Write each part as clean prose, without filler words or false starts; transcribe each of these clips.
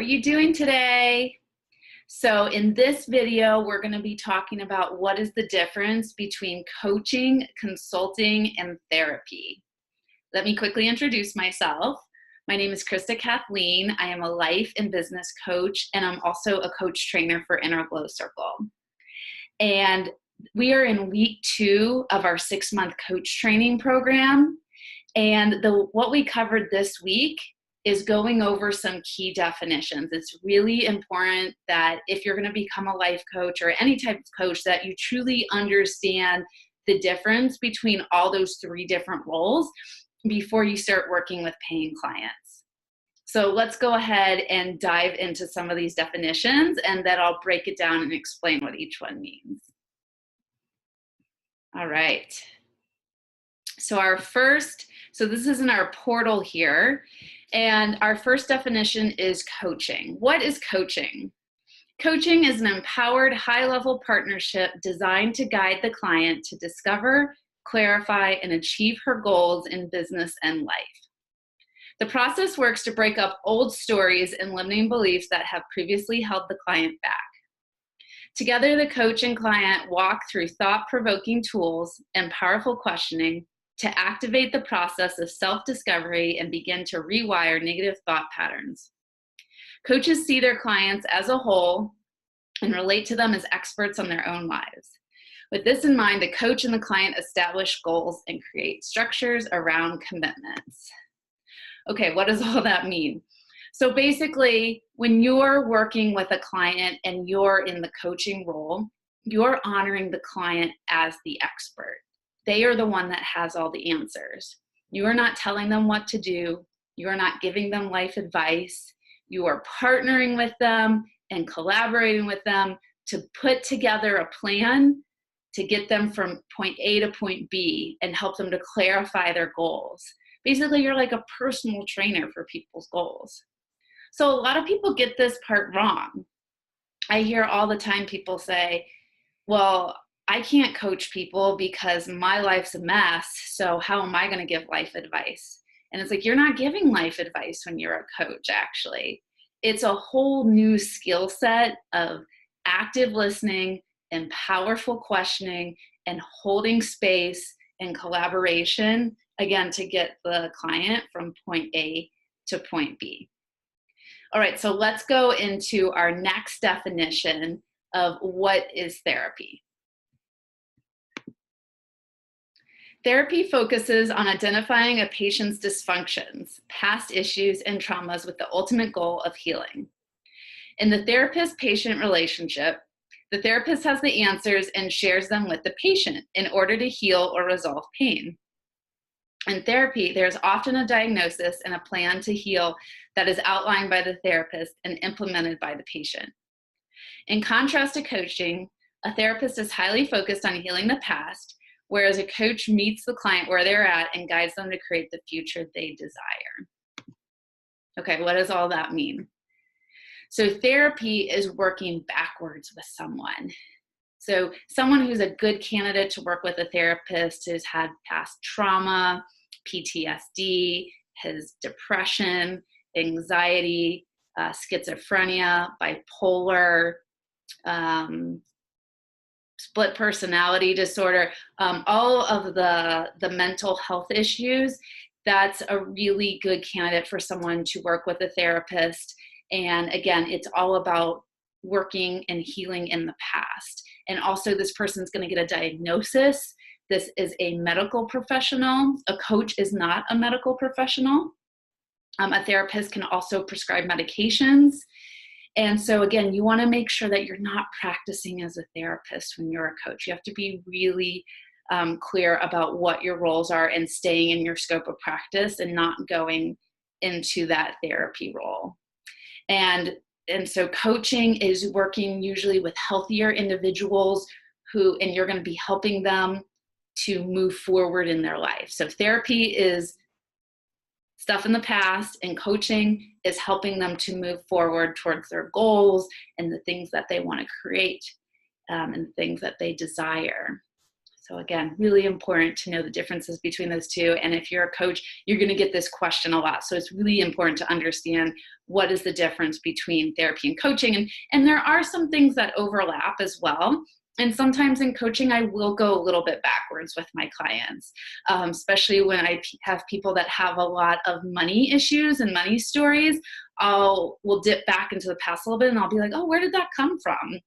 are you doing today? So in this video, we're going to be talking about what is the difference between coaching, consulting, and therapy. Let me quickly introduce myself. My name is Krista Kathleen. I am a life and business coach, and I'm also a coach trainer for Inner Glow Circle. And we are in week 2 of our 6-month coach training program. And what we covered this week is going over some key definitions. It's really important that if you're going to become a life coach or any type of coach, that you truly understand the difference between all those 3 different roles before you start working with paying clients. So let's go ahead and dive into some of these definitions, and then I'll break it down and explain what each one means. All right. So this is in our portal here. And our first definition is coaching. What is coaching? Coaching is an empowered, high-level partnership designed to guide the client to discover, clarify, and achieve her goals in business and life. The process works to break up old stories and limiting beliefs that have previously held the client back. Together, the coach and client walk through thought-provoking tools and powerful questioning to activate the process of self-discovery and begin to rewire negative thought patterns. Coaches see their clients as a whole and relate to them as experts on their own lives. With this in mind, the coach and the client establish goals and create structures around commitments. Okay, what does all that mean? So basically, when you're working with a client and you're in the coaching role, you're honoring the client as the expert. They are the one that has all the answers. You are not telling them what to do. You are not giving them life advice. You are partnering with them and collaborating with them to put together a plan to get them from point A to point B and help them to clarify their goals. Basically, you're like a personal trainer for people's goals. So a lot of people get this part wrong. I hear all the time people say, well, I can't coach people because my life's a mess, so how am I going to give life advice? And it's like, you're not giving life advice when you're a coach, actually. It's a whole new skill set of active listening and powerful questioning and holding space and collaboration, again, to get the client from point A to point B. All right, so let's go into our next definition of what is therapy. Therapy focuses on identifying a patient's dysfunctions, past issues, and traumas with the ultimate goal of healing. In the therapist-patient relationship, the therapist has the answers and shares them with the patient in order to heal or resolve pain. In therapy, there's often a diagnosis and a plan to heal that is outlined by the therapist and implemented by the patient. In contrast to coaching, a therapist is highly focused on healing the past, whereas a coach meets the client where they're at and guides them to create the future they desire. Okay, what does all that mean? So therapy is working backwards with someone. So someone who's a good candidate to work with a therapist who's had past trauma, PTSD, has depression, anxiety, schizophrenia, bipolar, split personality disorder, all of the mental health issues, that's a really good candidate for someone to work with a therapist. And again, it's all about working and healing in the past. And also this person's going to get a diagnosis. This is a medical professional. A coach is not a medical professional. A therapist can also prescribe medications. And so again, you want to make sure that you're not practicing as a therapist when you're a coach. You have to be really clear about what your roles are and staying in your scope of practice and not going into that therapy role. And so coaching is working usually with healthier individuals and you're going to be helping them to move forward in their life. So therapy is stuff in the past, and coaching is helping them to move forward towards their goals and the things that they want to create and the things that they desire. So again, really important to know the differences between those two. And if you're a coach, you're going to get this question a lot. So it's really important to understand what is the difference between therapy and coaching. And there are some things that overlap as well. And sometimes in coaching, I will go a little bit backwards with my clients, especially when I have people that have a lot of money issues and money stories. We'll dip back into the past a little bit and I'll be like, oh, where did that come from?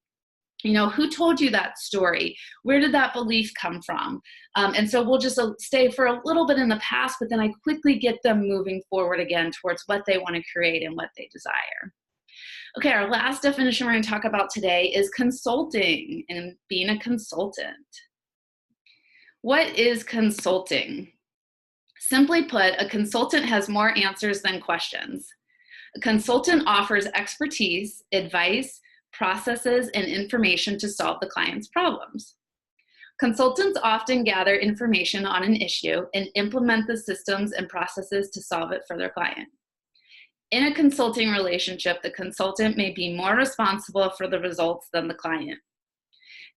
Who told you that story? Where did that belief come from? And so we'll just stay for a little bit in the past, but then I quickly get them moving forward again towards what they want to create and what they desire. Okay, our last definition we're going to talk about today is consulting and being a consultant. What is consulting? Simply put, a consultant has more answers than questions. A consultant offers expertise, advice, processes, and information to solve the client's problems. Consultants often gather information on an issue and implement the systems and processes to solve it for their client. In a consulting relationship, the consultant may be more responsible for the results than the client.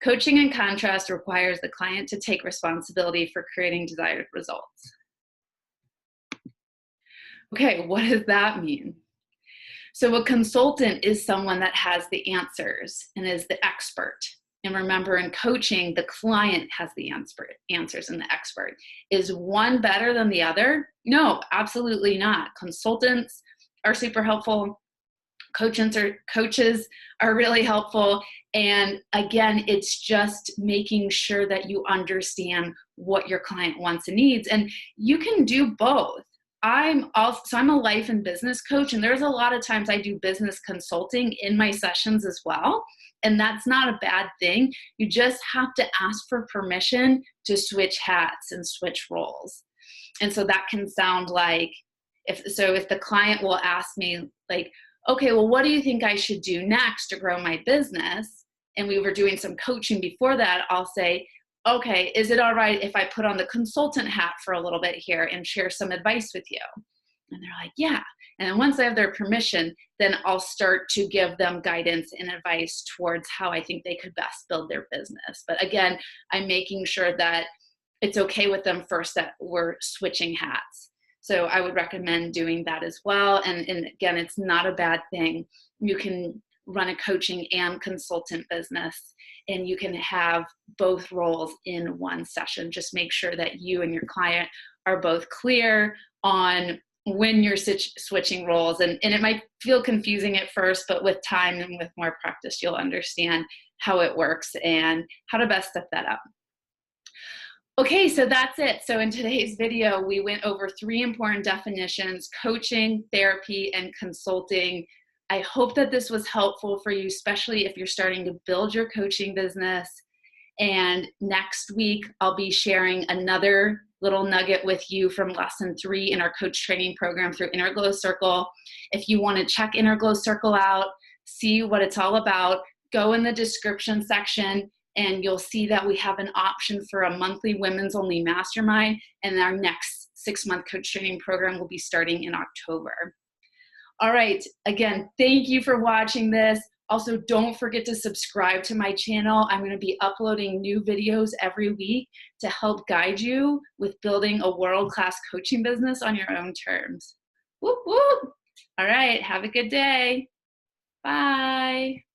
Coaching, in contrast, requires the client to take responsibility for creating desired results. Okay, what does that mean? So a consultant is someone that has the answers and is the expert. And remember, in coaching, the client has the answers and the expert. Is one better than the other? No, absolutely not. Consultants are super helpful. Coaches are really helpful. And again, it's just making sure that you understand what your client wants and needs. And you can do both. I'm a life and business coach, and there's a lot of times I do business consulting in my sessions as well. And that's not a bad thing. You just have to ask for permission to switch hats and switch roles. And so that can sound like, if the client will ask me like, okay, well, what do you think I should do next to grow my business? And we were doing some coaching before that, I'll say, okay, is it all right if I put on the consultant hat for a little bit here and share some advice with you? And they're like, yeah. And then once I have their permission, then I'll start to give them guidance and advice towards how I think they could best build their business. But again, I'm making sure that it's okay with them first that we're switching hats. So I would recommend doing that as well. And again, it's not a bad thing. You can run a coaching and consultant business, and you can have both roles in one session. Just make sure that you and your client are both clear on when you're switching roles. And it might feel confusing at first, but with time and with more practice, you'll understand how it works and how to best set that up. Okay, so that's it. So in today's video, we went over 3 important definitions: coaching, therapy, and consulting. I hope that this was helpful for you, especially if you're starting to build your coaching business. And next week, I'll be sharing another little nugget with you from lesson 3 in our coach training program through Inner Glow Circle. If you want to check Inner Glow Circle out, see what it's all about, go in the description section and you'll see that we have an option for a monthly women's only mastermind, and our next 6-month coach training program will be starting in October. All right, again, thank you for watching this. Also, don't forget to subscribe to my channel. I'm going to be uploading new videos every week to help guide you with building a world-class coaching business on your own terms. Whoop, whoop. All right, have a good day. Bye.